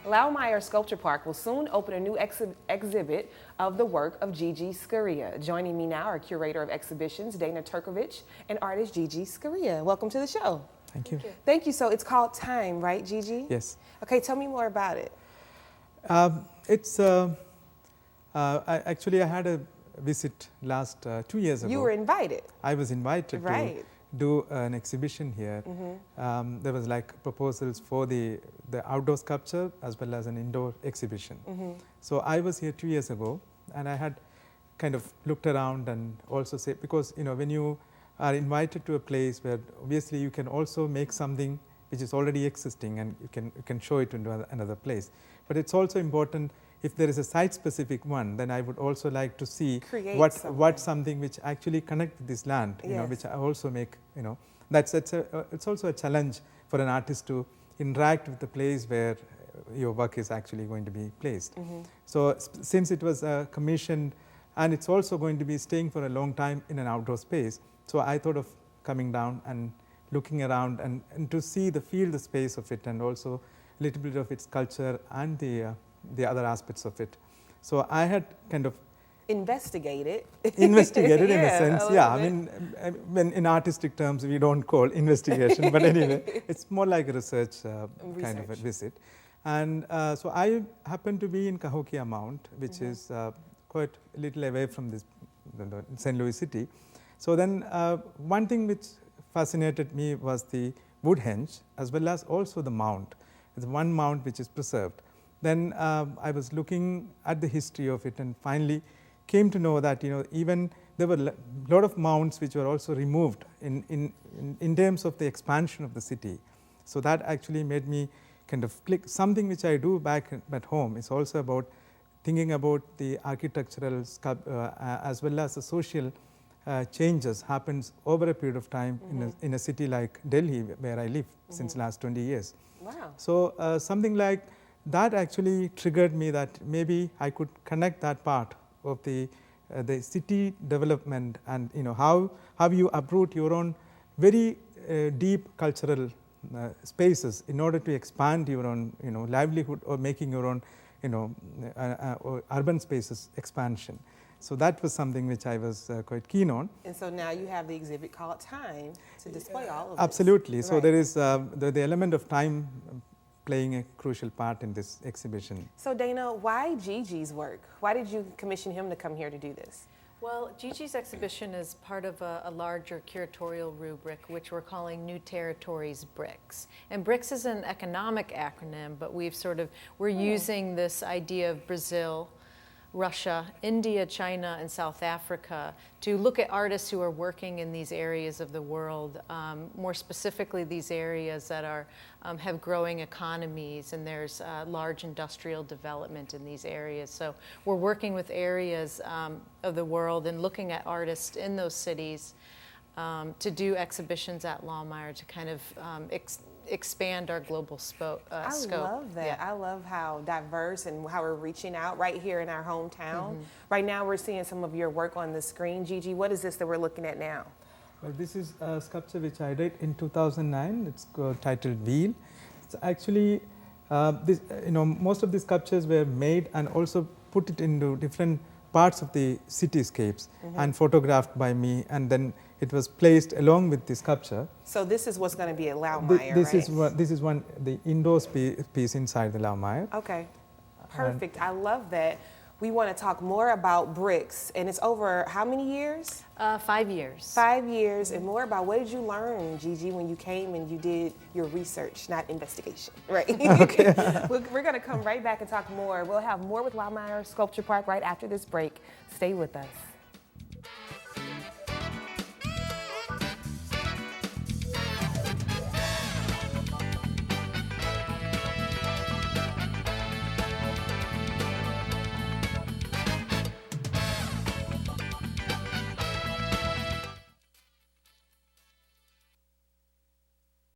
Laumeier Sculpture Park will soon open a new exhibit of the work of Gigi Scaria. Joining me now are Curator of Exhibitions, Dana Turkovic, and artist Gigi Scaria. Welcome to the show. Thank you. Thank you. So it's called Time, right, Gigi? Yes. Okay, tell me more about it. Actually, I had a visit last 2 years ago. You were invited. I was invited right. to do an exhibition here. There was like proposals for the outdoor sculpture as well as an indoor exhibition. So I was here 2 years ago, and I had kind of looked around and also say, because when you are invited to a place where obviously you can also make something which is already existing and you can show it into another place. But it's also important, if there is a site-specific one, then I would also like to see what something which actually connect with this land, which I also make, it's also a challenge for an artist to interact with the place where your work is actually going to be placed. So since it was commissioned, and it's also going to be staying for a long time in an outdoor space, so I thought of coming down and looking around and to feel the space of it, and also a little bit of its culture and the other aspects of it. So I had kind of investigated in a sense. I mean, when in artistic terms we don't call investigation, but anyway, it's more like a research kind of a visit. And so I happened to be in Cahokia Mount, which is quite a little away from the St. Louis city. So then one thing which fascinated me was the wood henge, as well as also the mount. It's one mount which is preserved. Then I was looking at the history of it, and finally came to know that even there were a lot of mounts which were also removed in terms of the expansion of the city. So that actually made me kind of click. Something which I do back at home is also about thinking about the architectural as well as the social changes happens over a period of time in a city like Delhi, where I live since last 20 years. Wow. So something like that actually triggered me that maybe I could connect that part of the city development, and how you uproot your own very deep cultural spaces in order to expand your own livelihood, or making your own urban spaces expansion. So that was something which I was quite keen on. And so now you have the exhibit called Time to display all of Absolutely. this. So there is the element of time playing a crucial part in this exhibition. So Dana, why Gigi's work? Why did you commission him to come here to do this? Well, Gigi's exhibition is part of a larger curatorial rubric, which we're calling New Territories BRICS. And BRICS is an economic acronym, but we're using this idea of Brazil, Russia, India, China, and South Africa to look at artists who are working in these areas of the world, more specifically these areas that have growing economies, and there's large industrial development in these areas. So we're working with areas of the world and looking at artists in those cities to do exhibitions at Laumeier to kind of expand our global scope. I love that. Yeah. I love how diverse and how we're reaching out right here in our hometown. Right now we're seeing some of your work on the screen. Gigi, what is this that we're looking at now? Well, this is a sculpture which I did in 2009. It's titled Wheel. It's actually, most of the sculptures were made and also put it into different parts of the cityscapes and photographed by me, and then it was placed along with the sculpture. So this is what's going to be at Laumeier, right? This is the indoor piece inside the Laumeier. Okay, perfect. I love that. We want to talk more about bricks, and it's over how many years? 5 years. 5 years, and more about what did you learn, Gigi, when you came and you did your research, not investigation, right? Okay. We're going to come right back and talk more. We'll have more with Laumeier Sculpture Park right after this break. Stay with us.